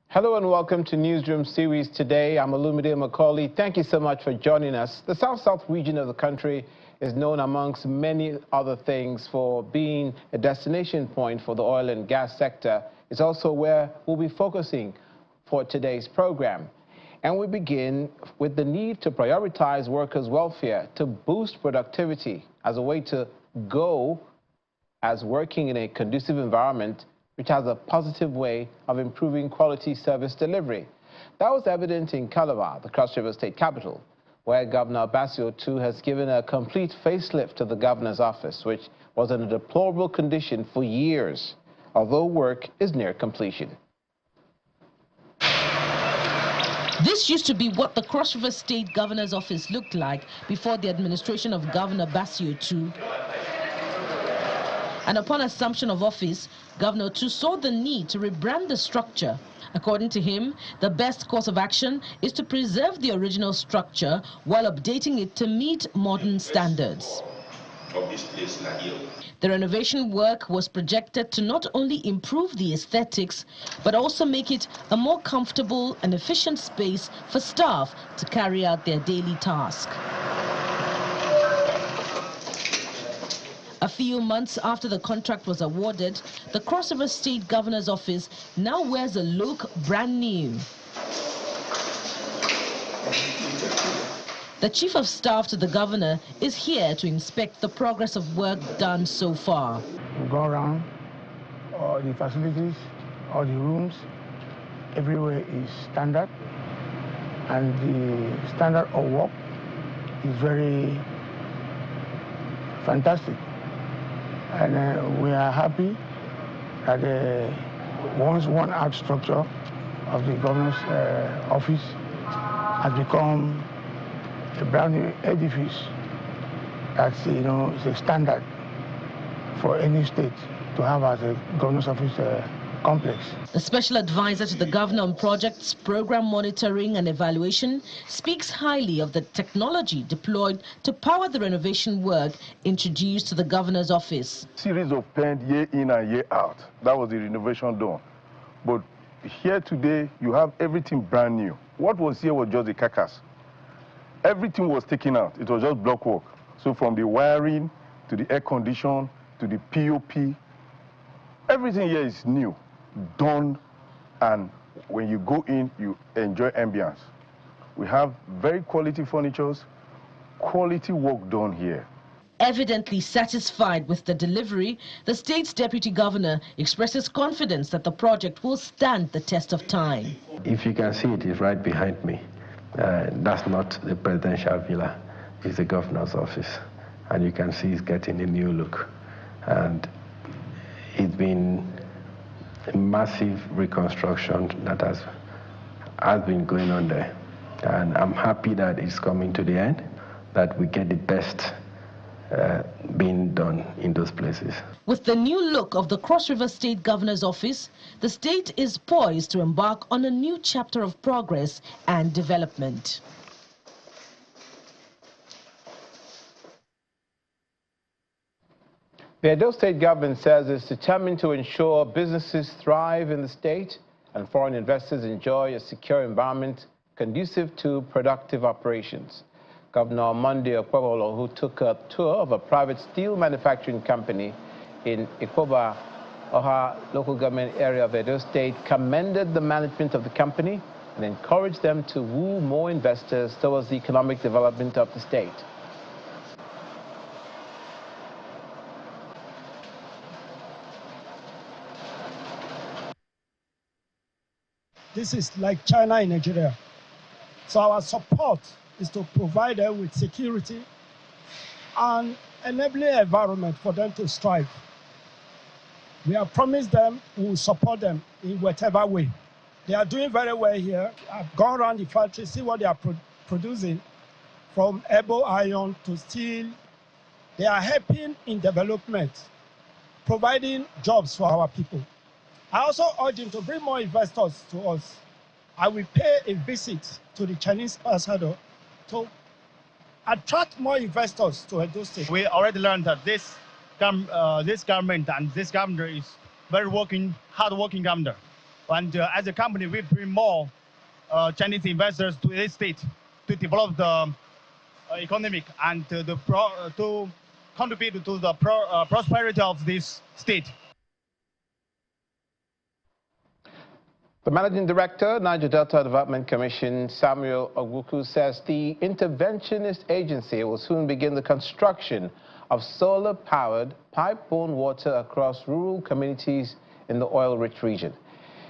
Hello and welcome to Newsroom Series today. I'm Olumide Macaulay. Thank you so much for joining us. The South-South region of the country is known amongst many other things for being a destination point for the oil and gas sector. It's also where we'll be focusing for today's program. And we begin with the need to prioritize workers' welfare to boost productivity as a way to go as working in a conducive environment which has a positive way of improving quality service delivery. That was evident in Calabar, the Cross River State capital, where Governor Basio II has given a complete facelift to the governor's office, which was in a deplorable condition for years, although work is near completion. This used to be what the Cross River State Governor's office looked like before the administration of Governor Basio II. And upon assumption of office, Governor II saw the need to rebrand the structure. According to him, the best course of action is to preserve the original structure while updating it to meet modern standards. The renovation work was projected to not only improve the aesthetics, but also make it a more comfortable and efficient space for staff to carry out their daily task. A few months after the contract was awarded, the Cross River State Governor's office now wears a look brand new. The Chief of Staff to the Governor is here to inspect the progress of work done so far. We go around, all the facilities, all the rooms, everywhere is standard, and the standard of work is very fantastic. And we are happy that once one art structure of the governor's office has become a brand new edifice that's, is a standard for any state to have as a governor's office complex. The special advisor to the governor on projects, program monitoring and evaluation speaks highly of the technology deployed to power the renovation work introduced to the governor's office. Series of paint year in and year out. That was the renovation done. But here today, you have everything brand new. What was here was just the carcass. Everything was taken out. It was just block work. So from the wiring to the air condition to the POP, everything here is new, done, and when you go in, you enjoy ambience. We have very quality furnitures, quality work done here. Evidently satisfied with the delivery, the state's deputy governor expresses confidence that the project will stand the test of time. If you can see, it is right behind me. That's not the presidential villa, it's the governor's office. And you can see it's getting a new look. And it's been a massive reconstruction that has been going on there. And I'm happy that it's coming to the end, that we get the best being done in those places. With the new look of the Cross River State Governor's office, the state is poised to embark on a new chapter of progress and development. The Edo State government says it's determined to ensure businesses thrive in the state and foreign investors enjoy a secure environment conducive to productive operations. Governor Monday Okpebholo, who took a tour of a private steel manufacturing company in Ikpoba, Okha local government area of Edo State, commended the management of the company and encouraged them to woo more investors towards the economic development of the state. This is like China in Nigeria. So our support is to provide them with security and enabling environment for them to strive. We have promised them we will support them in whatever way. They are doing very well here. I've gone around the factory, see what they are producing, from ebo iron to steel. They are helping in development, providing jobs for our people. I also urge them to bring more investors to us I will pay a visit to the Chinese ambassador to attract more investors to Edo State. We already learned that this government and this governor is very hard-working governor. And as a company, we bring more Chinese investors to this state to develop the economic and to contribute to the prosperity of this state. The Managing Director, Niger Delta Development Commission, Samuel Ogwuku, says the interventionist agency will soon begin the construction of solar-powered pipe-borne water across rural communities in the oil-rich region.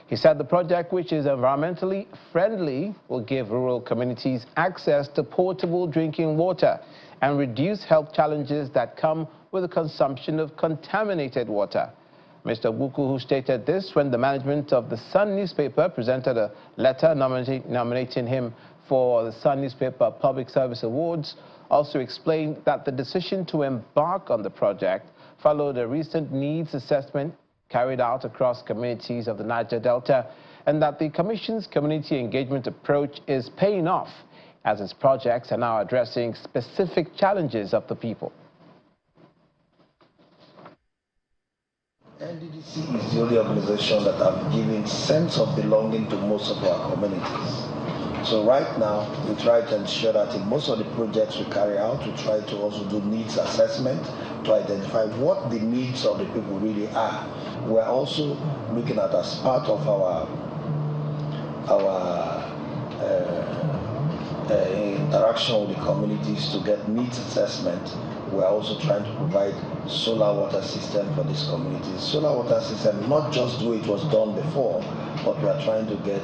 He said the project, which is environmentally friendly, will give rural communities access to portable drinking water and reduce health challenges that come with the consumption of contaminated water. Mr. Ogwuku, who stated this when the management of the Sun newspaper presented a letter nominating him for the Sun newspaper Public Service Awards, also explained that the decision to embark on the project followed a recent needs assessment carried out across communities of the Niger Delta, and that the Commission's community engagement approach is paying off as its projects are now addressing specific challenges of the people. NDDC is the only organization that have given sense of belonging to most of our communities. So right now, we try to ensure that in most of the projects we carry out, we try to also do needs assessment to identify what the needs of the people really are. We're also looking at, as part of our interaction with the communities to get needs assessment, we're also trying to provide solar water system for these communities. Solar water system, not just the way it was done before, but we are trying to get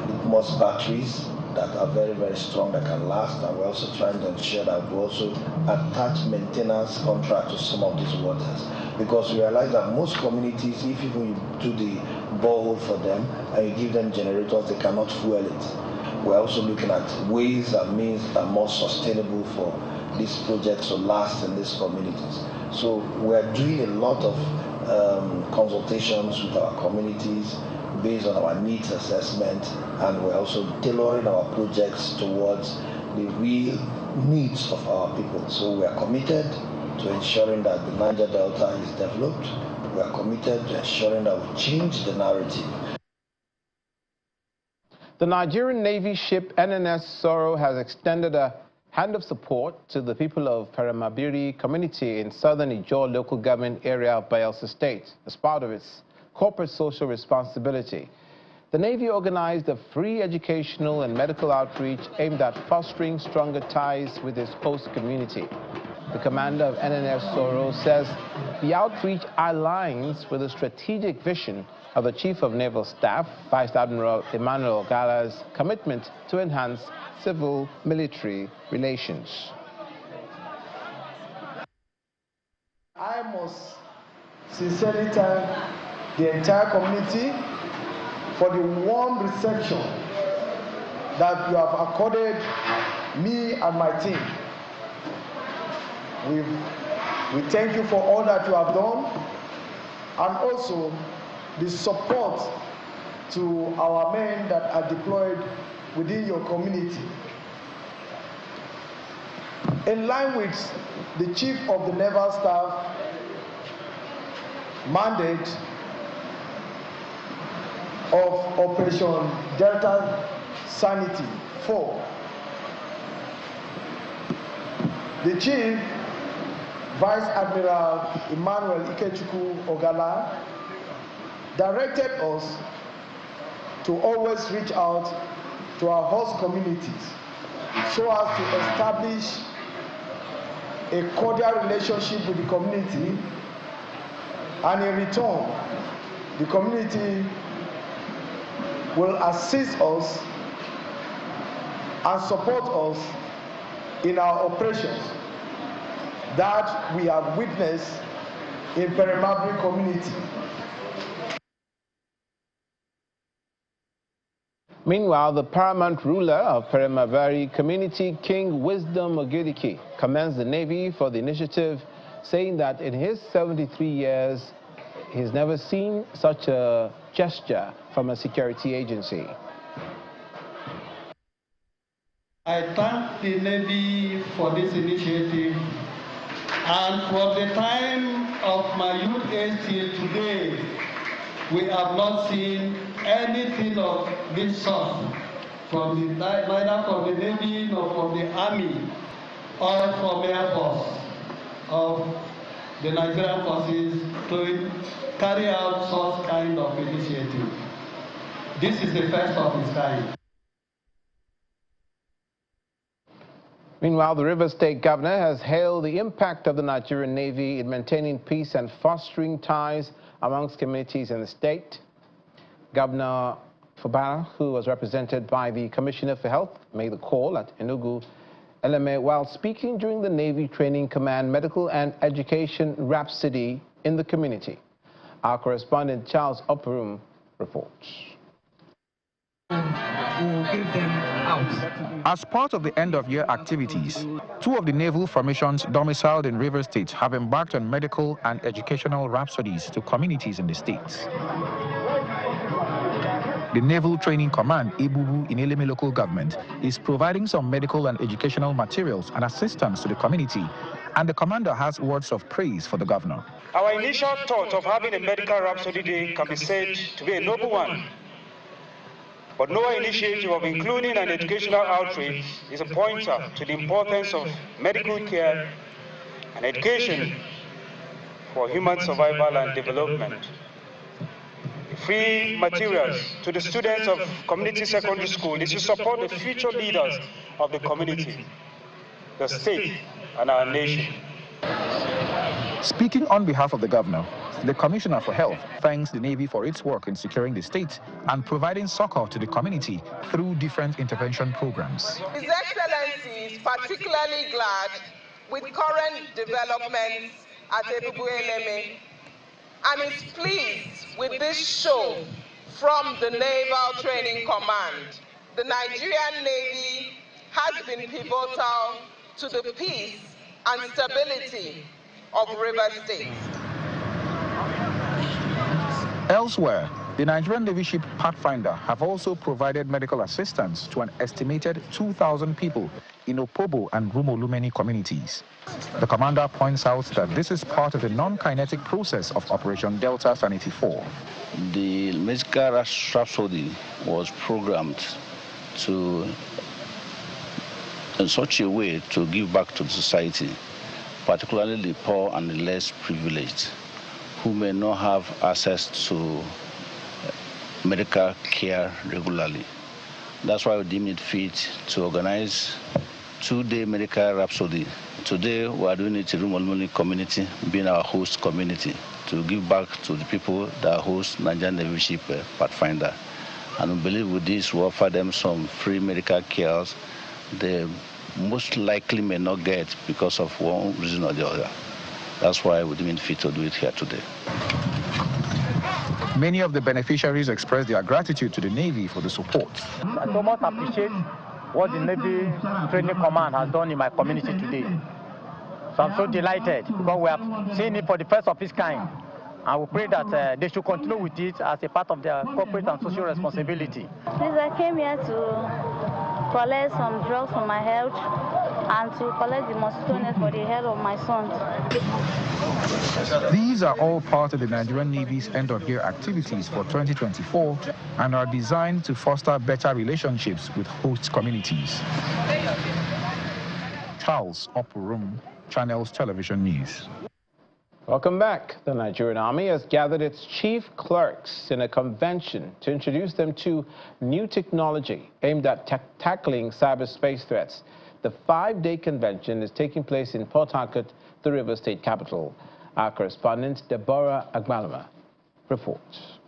litmus batteries that are very, very strong, that can last, and we're also trying to ensure that we also attach maintenance contract to some of these waters, because we realize that most communities, if you do the borehole for them and you give them generators, they cannot fuel it. We're also looking at ways and means that are more sustainable for these projects to last in these communities. So we're doing a lot of consultations with our communities based on our needs assessment, and we're also tailoring our projects towards the real needs of our people. So we are committed to ensuring that the Niger Delta is developed. We are committed to ensuring that we change the narrative. The Nigerian Navy ship NNS Sorrow has extended a hand of support to the people of Peramabiri community in southern Ijaw local government area of Bayelsa State as part of its corporate social responsibility. The Navy organized a free educational and medical outreach aimed at fostering stronger ties with its host community. The commander of NNS Sorrow says the outreach aligns with the strategic vision of the Chief of Naval Staff, Vice Admiral Emmanuel Ogala's commitment to enhance civil-military relations. I must sincerely thank the entire community for the warm reception that you have accorded me and my team. We thank you for all that you have done, and also the support to our men that are deployed within your community. In line with the Chief of the Naval Staff mandate of Operation Delta Sanity 4, the Chief Vice Admiral Emmanuel Ogala directed us to always reach out to our host communities so as to establish a cordial relationship with the community, and in return, the community will assist us and support us in our operations that we have witnessed in Peramabiri community. Meanwhile, the paramount ruler of Peramabiri community, King Wisdom Ogedike, commends the Navy for the initiative, saying that in his 73 years, he's never seen such a gesture from a security agency. I thank the Navy for this initiative, and from the time of my youth age till today, we have not seen anything of this sort neither from the Navy nor from the Army or from Air Force of the Nigerian forces to carry out such kind of initiative. This is the first of its kind. Meanwhile, the Rivers State governor has hailed the impact of the Nigerian Navy in maintaining peace and fostering ties amongst communities in the state. Governor Okpebholo, who was represented by the Commissioner for Health, made the call at Enugu Eleme while speaking during the Navy Training Command Medical and Education Rhapsody in the community. Our correspondent Charles Operum reports. As part of the end-of-year activities, 2 of the naval formations domiciled in Rivers State have embarked on medical and educational rhapsodies to communities in the state. The Naval Training Command, Ibubu, in Eleme local government, is providing some medical and educational materials and assistance to the community, and the commander has words of praise for the governor. Our initial thought of having a medical rhapsody day can be said to be a noble one. But no initiative of including an educational outreach is a pointer to the importance of medical care and education for human survival and development. The free materials to the students of community secondary school is to support the future leaders of the community, the state, and our nation. Speaking on behalf of the governor, the Commissioner for Health thanks the Navy for its work in securing the state and providing succor to the community through different intervention programs. His Excellency is particularly glad with current developments at Okpebholo and is pleased with this show from the Naval Training Command. The Nigerian Navy has been pivotal to the peace and stability of Rivers State. Elsewhere, the Nigerian Navy ship Pathfinder have also provided medical assistance to an estimated 2,000 people in Okpebholo and Rumolumeni communities. The commander points out that this is part of the non-kinetic process of Operation Delta Sanity 4. The medical rhapsody was programmed in such a way to give back to the society, particularly the poor and the less privileged, who may not have access to medical care regularly. That's why we deem it fit to organize 2-day medical rhapsody. Today, we are doing it in Rumolumeni community, being our host community, to give back to the people that host Nigerian Navy ship Pathfinder. And we believe with this, we offer them some free medical care they most likely may not get because of one reason or the other. That's why we deem it fit to do it here today. Many of the beneficiaries expressed their gratitude to the Navy for the support. I so much appreciate what the Navy Training Command has done in my community today. So I'm so delighted because we have seen it for the first of its kind. And we pray that they should continue with it as a part of their corporate and social responsibility. Since I came here to collect some drugs for my health and to collect the mosquito net for the health of my son. These are all part of the Nigerian Navy's end-of-year activities for 2024 and are designed to foster better relationships with host communities. Charles Operum, Channels Television News. Welcome back. The Nigerian Army has gathered its chief clerks in a convention to introduce them to new technology aimed at tackling cyberspace threats. The 5-day convention is taking place in Port Harcourt, the Rivers State capital. Our correspondent, Deborah Agbalama, reports.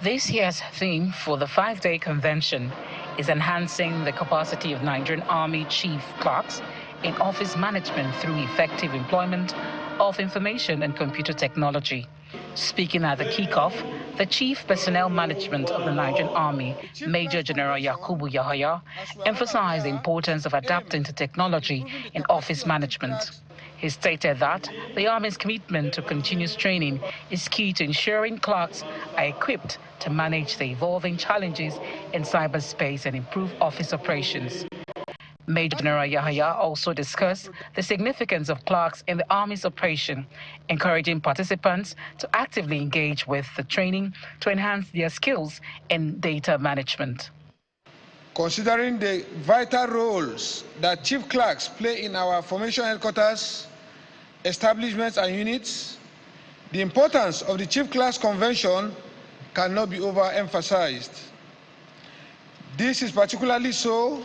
This year's theme for the 5-day convention is enhancing the capacity of Nigerian Army chief clerks in office management through effective employment of information and computer technology. Speaking at the kickoff, the Chief Personnel Management of the Nigerian Army, Major General Yakubu Yahaya, emphasized the importance of adapting to technology in office management. He stated that the Army's commitment to continuous training is key to ensuring clerks are equipped to manage the evolving challenges in cyberspace and improve office operations. Major General Yahaya also discussed the significance of clerks in the Army's operation, encouraging participants to actively engage with the training to enhance their skills in data management. Considering the vital roles that chief clerks play in our formation headquarters, establishments and units, the importance of the Chief Clerks Convention cannot be overemphasized. This is particularly so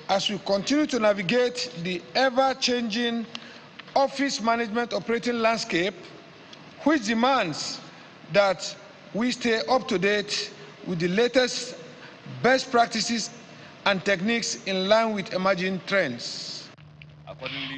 as we continue to navigate the ever-changing office management operating landscape, which demands that we stay up to date with the latest best practices and techniques in line with emerging trends.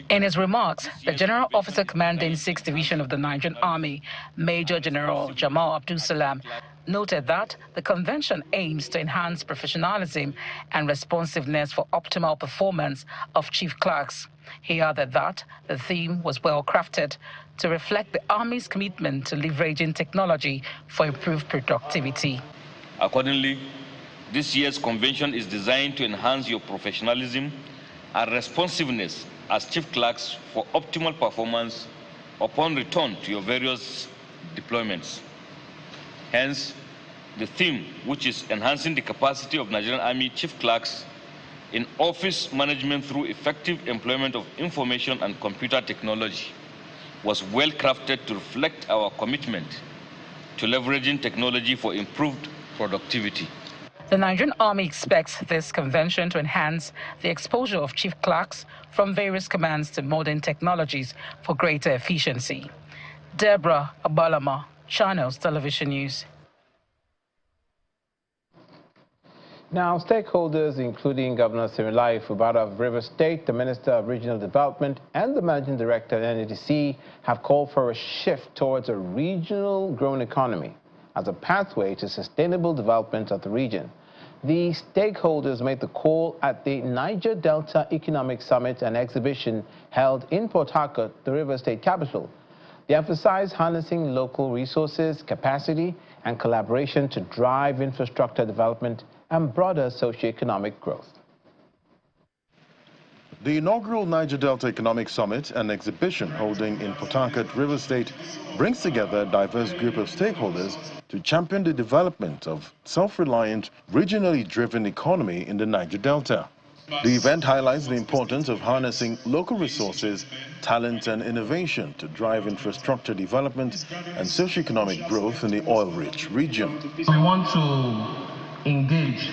In his remarks, the General Officer commanding 6th Division of the Nigerian Army, Major General Jamal Abdul Salam, noted that the convention aims to enhance professionalism and responsiveness for optimal performance of chief clerks. He added that the theme was well crafted to reflect the Army's commitment to leveraging technology for improved productivity. Accordingly, this year's convention is designed to enhance your professionalism and responsiveness as chief clerks for optimal performance upon return to your various deployments. Hence, the theme, which is enhancing the capacity of Nigerian Army chief clerks in office management through effective employment of information and computer technology, was well crafted to reflect our commitment to leveraging technology for improved productivity. The Nigerian Army expects this convention to enhance the exposure of chief clerks from various commands to modern technologies for greater efficiency. Deborah Abalama, Channels Television News. Now, stakeholders, including Governor Sirilai Fubara of Rivers State, the Minister of Regional Development, and the Managing Director of NADC, have called for a shift towards a regional grown economy as a pathway to sustainable development of the region. The stakeholders made the call at the Niger Delta Economic Summit and Exhibition held in Port Harcourt, the River State capital. They emphasized harnessing local resources, capacity, and collaboration to drive infrastructure development and broader socioeconomic growth. The inaugural Niger Delta Economic Summit and Exhibition holding in Port Harcourt, River State, brings together a diverse group of stakeholders to champion the development of self-reliant, regionally driven economy in the Niger Delta. The event highlights the importance of harnessing local resources, talent and innovation to drive infrastructure development and socioeconomic growth in the oil-rich region. We want to engage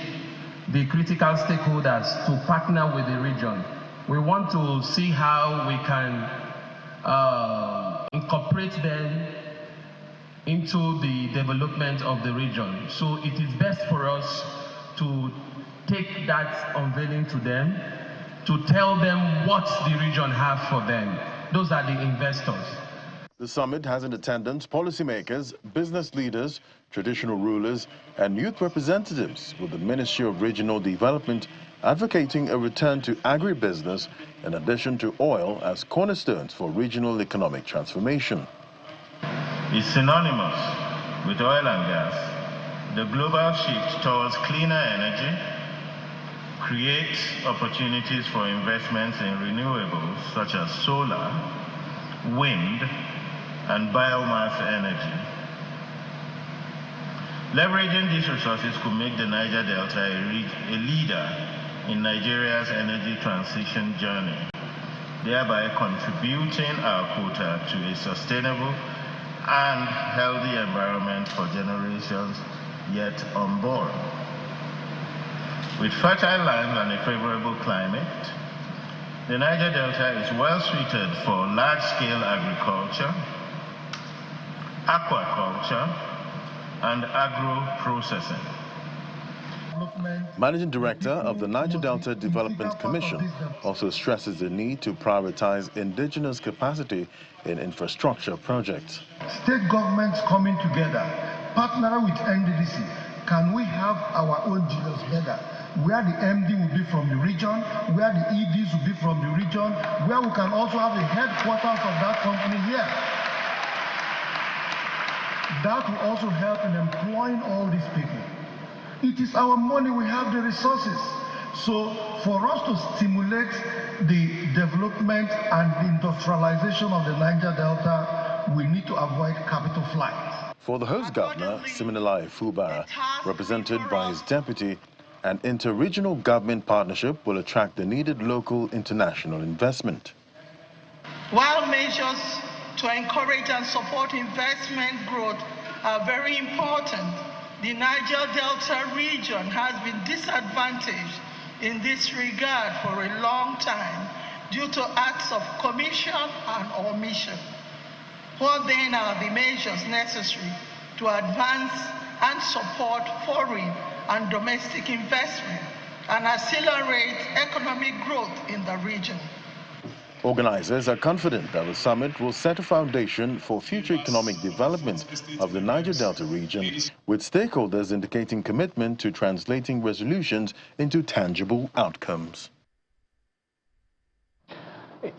the critical stakeholders to partner with the region. We want to see how we can incorporate them into the development of the region. So it is best for us to take that unveiling to them, to tell them what the region has for them. Those are the investors. The summit has in attendance policymakers, business leaders, traditional rulers, and youth representatives, with the Ministry of Regional Development advocating a return to agribusiness in addition to oil as cornerstones for regional economic transformation. Is synonymous with oil and gas. The global shift towards cleaner energy creates opportunities for investments in renewables such as solar, wind, and biomass energy. Leveraging these resources could make the Niger Delta a leader in Nigeria's energy transition journey, thereby contributing our quota to a sustainable and healthy environment for generations yet unborn. With fertile lands and a favorable climate, the Niger Delta is well suited for large-scale agriculture, aquaculture, and agro-processing. Managing Director of the Niger Delta Development Commission also stresses the need to prioritize indigenous capacity in infrastructure projects. State governments coming together partnering with NDDC, can we have our own Julius Berger, where the MD will be from the region, where the EDs will be from the region, where we can also have the headquarters of that company here. That will also help in employing all these people. It is our money, we have the resources. So for us to stimulate the development and the industrialization of the Niger Delta, we need to avoid capital flight. For the host governor, Siminalayi Fubara, represented by his deputy, an inter-regional government partnership will attract the needed local international investment. While measures to encourage and support investment growth are very important, the Niger Delta region has been disadvantaged in this regard for a long time due to acts of commission and omission. What then are the measures necessary to advance and support foreign and domestic investment and accelerate economic growth in the region? Organizers are confident that the summit will set a foundation for future economic development of the Niger Delta region, with stakeholders indicating commitment to translating resolutions into tangible outcomes.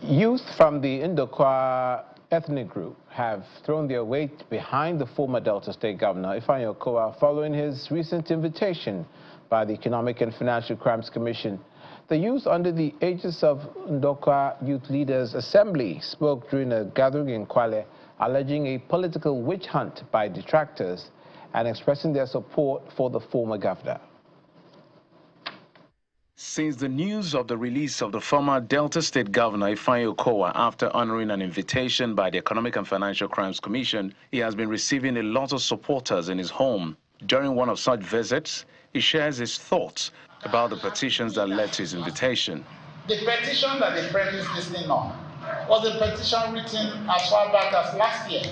Youth from the Okha ethnic group have thrown their weight behind the former Delta State Governor, Okha, following his recent invitation by the Economic and Financial Crimes Commission. The youth under the aegis of Okha Youth Leaders Assembly spoke during a gathering in Kwale, alleging a political witch hunt by detractors and expressing their support for the former governor. Since the news of the release of the former Delta State Governor Okha after honoring an invitation by the Economic and Financial Crimes Commission, he has been receiving a lot of supporters in his home. During one of such visits, he shares his thoughts about the petitions that led to his invitation. The petition that the press is listening on was a petition written as far back as last year.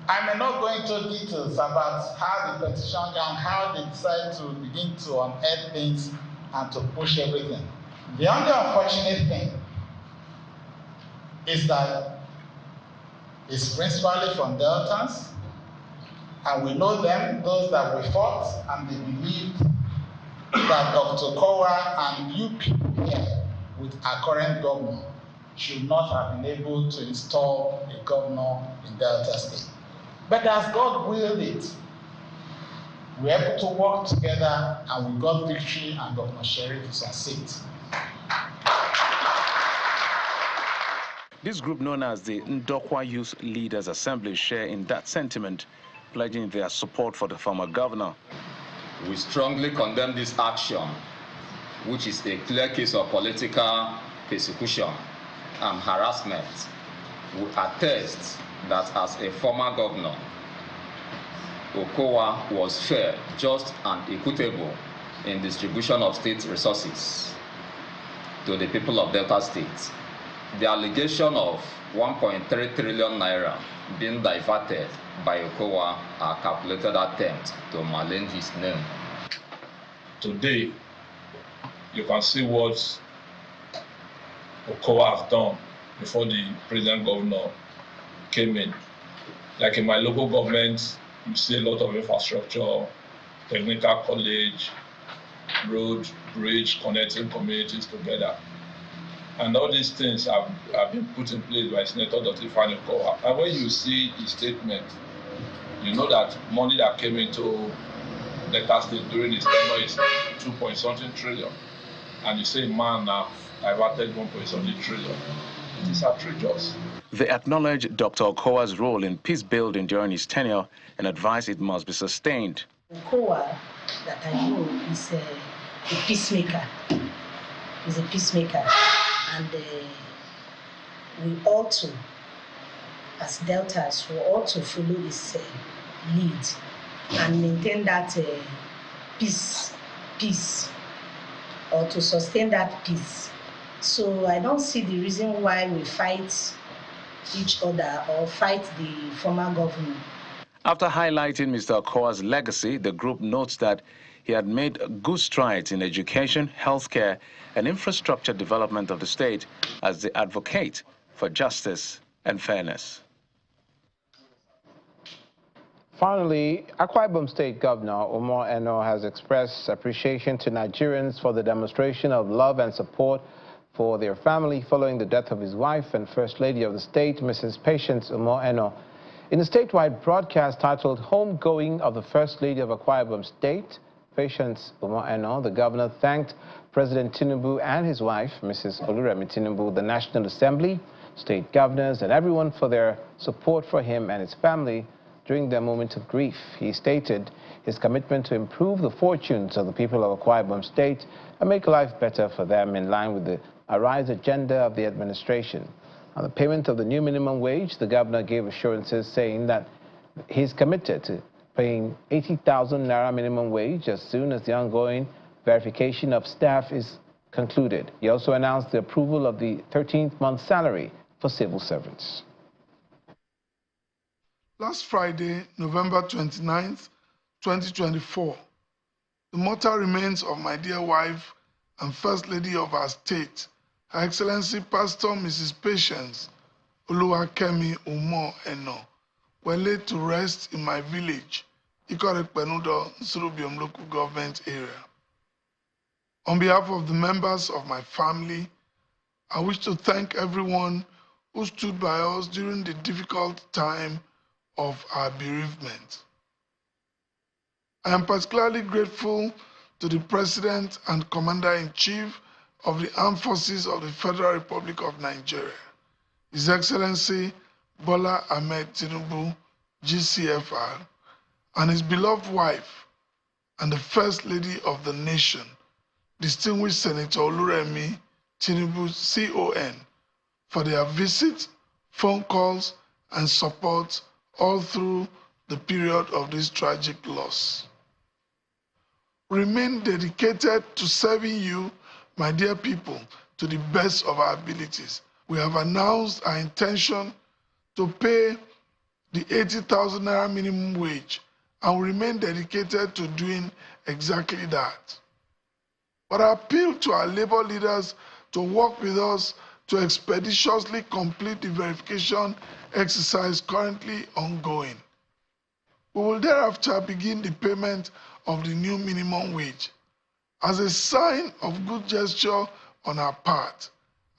I may not go into details about how the petition and how they decided to begin to unearth things and to push everything. The only unfortunate thing is that it's principally from Deltans, and we know them, those that we fought, and they believed that Dr. Okha and you people here with our current governor should not have been able to install a governor in Delta State. But as God willed it, we were able to work together and we got victory, and Governor Sheriff is on seat. This group, known as the Okha Youth Leaders Assembly, share in that sentiment, pledging their support for the former governor. We strongly condemn this action, which is a clear case of political persecution and harassment. We attest that as a former governor, Okha was fair, just, and equitable in distribution of state resources to the people of Delta State. The allegation of 1.3 trillion naira being diverted by Okha are calculated attempts to malign his name. Today, you can see what Okha has done before the present governor came in. Like in my local government, you see a lot of infrastructure, technical college, road, bridge, connecting communities together. And all these things have been put in place by Senator Dr. Okha. And when you see his statement, you know that money that came into Delta State during his tenure is 2.something trillion. And you say man now diverted 1.something trillion. It is outrageous. They acknowledge Dr. Okha's role in peace building during his tenure and advise it must be sustained. Okha, that I know, is a peacemaker. He's a peacemaker. And we ought to, as Deltas, we ought to follow his lead and maintain that peace, or to sustain that peace. So I don't see the reason why we fight each other or fight the former governor. After highlighting Mr. Okha's legacy, the group notes that he had made good strides in education, healthcare, and infrastructure development of the state as they advocate for justice and fairness. Finally, Akwa Ibom State Governor Omo Eno has expressed appreciation to Nigerians for the demonstration of love and support for their family following the death of his wife and First Lady of the state, Mrs. Patience Omo Eno. In a statewide broadcast titled Homegoing of the First Lady of Akwa Ibom State, Patience Omo Eno, the governor thanked President Tinubu and his wife, Mrs. Oluremi Tinubu, the National Assembly, state governors, and everyone for their support for him and his family during their moment of grief. He stated his commitment to improve the fortunes of the people of Akwa Ibom State and make life better for them in line with the Arise agenda of the administration. On the payment of the new minimum wage, the governor gave assurances saying that he's committed to paying 80,000 naira minimum wage as soon as the ongoing verification of staff is concluded. He also announced the approval of the 13th month salary for civil servants. Last Friday, November 29th, 2024, the mortal remains of my dear wife and First Lady of our state, Her Excellency Pastor Mrs. Patience Oluwakemi Omo Eno, were laid to rest in my village, Ikpoba, Newsroom local government area. On behalf of the members of my family, I wish to thank everyone who stood by us during the difficult time of our bereavement. I am particularly grateful to the President and Commander-in-Chief of the Armed Forces of the Federal Republic of Nigeria, His Excellency Bola Ahmed Tinubu, GCFR, and his beloved wife and the First Lady of the nation, Distinguished Senator Oluremi Tinubu, CON, for their visits, phone calls, and support all through the period of this tragic loss. Remain dedicated to serving you, my dear people, to the best of our abilities. We have announced our intention to pay the 80,000 naira minimum wage and we remain dedicated to doing exactly that. But I appeal to our labor leaders to work with us to expeditiously complete the verification exercise currently ongoing. We will thereafter begin the payment of the new minimum wage. As a sign of good gesture on our part,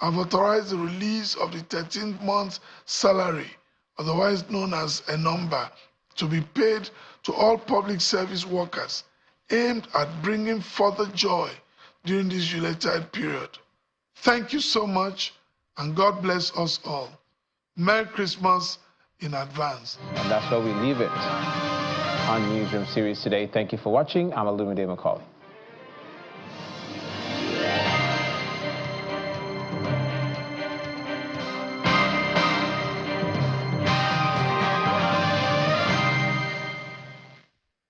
I've authorized the release of the 13th month's salary, otherwise known as a number, to be paid to all public service workers, aimed at bringing further joy during this Yuletide period. Thank you so much, and God bless us all. Merry Christmas in advance. And that's where we leave it on Newsroom Series today. Thank you for watching. I'm Olumide Macaulay.